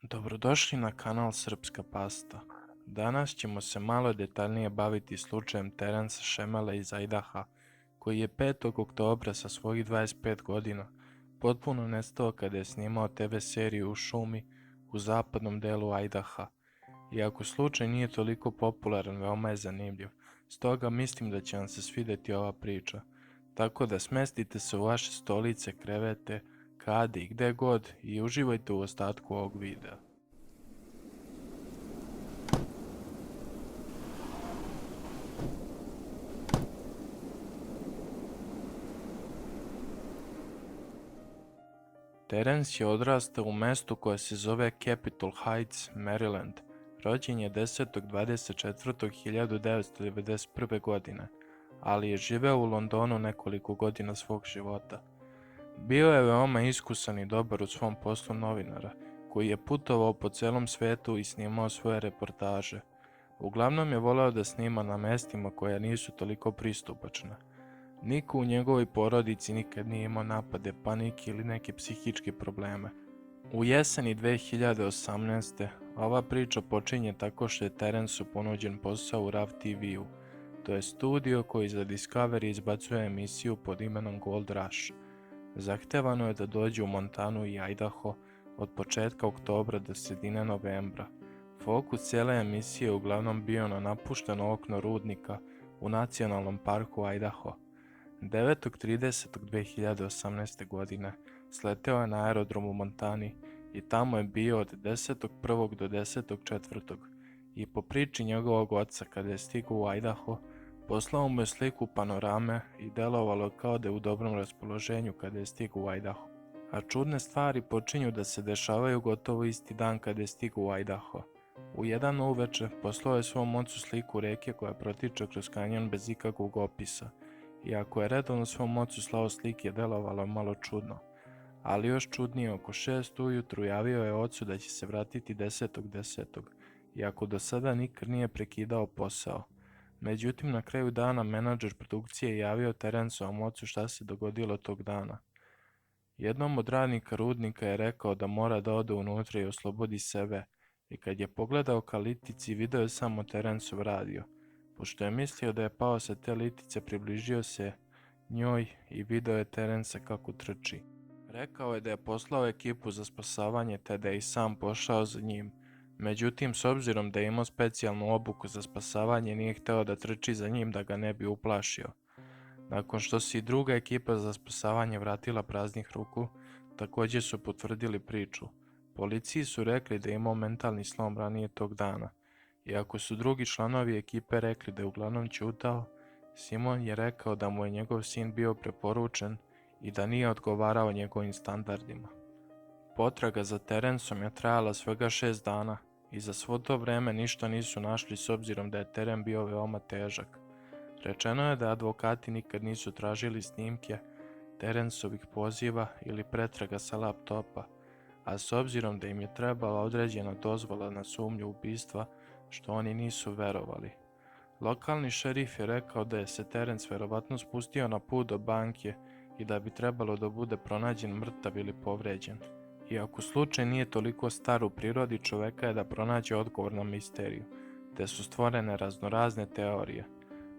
Dobrodošli na kanal Srpska pasta. Danas ćemo se malo detaljnije baviti slučajem Terensa Šemele iz Ajdaha, koji je 5. oktobra sa svojih 25 godina potpuno nestao kada je snimao TV seriju u šumi u zapadnom delu Ajdaha. Iako slučaj nije toliko popularan, veoma je zanimljiv, stoga mislim da će vam se svidjeti ova priča. Tako da smestite se u vaše stolice, krevete, kadi, gde god i uživajte u ostatku ovog videa. Terence je odrastao u mestu koje se zove Capitol Heights, Maryland. Rođen je 10.24.1991. godine, ali je živeo u Londonu nekoliko godina svog života. Bio je veoma iskusan i dobar u svom poslu novinara, koji je putovao po celom svetu i snimao svoje reportaže. Uglavnom je voleo da snima na mestima koja nisu toliko pristupačna. Niko u njegovoj porodici nikad nije imao napade panike ili neke psihičke probleme. U jeseni 2018. ova priča počinje tako što je Terensu ponuđen posao u RAV TV-u. To je studio koji za Discovery izbacuje emisiju pod imenom Gold Rush. Zahtevano je da dođe u Montanu i Idaho od početka oktobra do sredine novembra. Fokus cijele emisije je uglavnom bio na napušteno okno rudnika u nacionalnom parku Idaho. 9.30.2018. godine sleteo je na aerodrom u Montani i tamo je bio od 10.1. do 10.4. I po priči njegovog oca kada je stigao u Idaho, poslao mu je sliku panorame i delovalo kao da je u dobrom raspoloženju kada je stigao u Idaho. A čudne stvari počinju da se dešavaju gotovo isti dan kada je stigao u Idaho. U 1 uveče poslao je svom ocu sliku reke koja protiče kroz kanjon bez ikakvog opisa. Iako je redovno svom ocu slao slike, delovalo je malo čudno. Ali još čudnije, oko 6 ujutru javio je ocu da će se vratiti 10.10. Iako do sada nikad nije prekidao posao. Međutim, na kraju dana menadžer produkcije je javio Terensovom ocu šta se dogodilo tog dana. Jednom od radnika rudnika je rekao da mora da ode unutra i oslobodi sebe, i kad je pogledao ka litici video je samo Terensov radio. Pošto je mislio da je pao sa te litice, približio se njoj i video je Terensa kako trči. Rekao je da je poslao ekipu za spasavanje te da je i sam pošao za njim. Međutim, s obzirom da je imao specijalnu obuku za spasavanje, nije hteo da trči za njim da ga ne bi uplašio. Nakon što se i druga ekipa za spasavanje vratila praznih ruku, također su potvrdili priču. Policiji su rekli da je imao mentalni slom ranije tog dana. Iako su drugi članovi ekipe rekli da je uglavnom ćutao, Simon je rekao da mu je njegov sin bio preporučen i da nije odgovarao njegovim standardima. Potraga za Terensom je trajala svega 6 dana i za svo to vreme ništa nisu našli s obzirom da je teren bio veoma težak. Rečeno je da advokati nikad nisu tražili snimke Terensovih poziva ili pretraga sa laptopa, a s obzirom da im je trebala određena dozvola na sumnju ubistva, što oni nisu verovali. Lokalni šerif je rekao da je se Terence verovatno spustio na put do banke i da bi trebalo da bude pronađen mrtav ili povređen. Iako slučaj nije toliko star, u prirodi čoveka je da pronađe odgovor na misteriju, te su stvorene raznorazne teorije.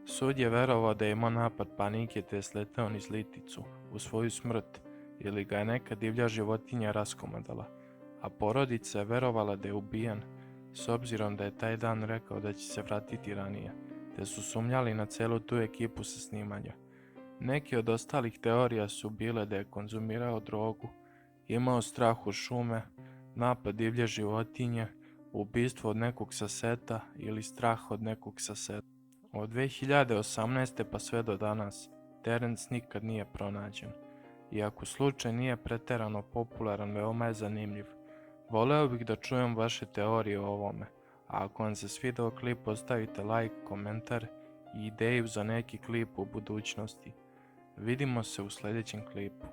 Sud je verovao da je imao napad panike te je sleteo niz liticu u svoju smrt ili ga je neka divlja životinja raskomadala, a porodica je verovala da je ubijen s obzirom da je taj dan rekao da će se vratiti ranije, te su sumnjali na celu tu ekipu sa snimanja. Neki od ostalih teorija su bile da je konzumirao drogu, imao strah od šume, napad divlje životinje, ubistvo od nekog sa seta ili strah od nekog sa seta. Od 2018. pa sve do danas, Terence nikad nije pronađen. Iako slučaj nije preterano popularan, veoma je zanimljiv. Voleo bih da čujem vaše teorije o ovome, a ako vam se svidao klip ostavite like, komentar i ideju za neki klip u budućnosti. Vidimo se u sljedećem klipu.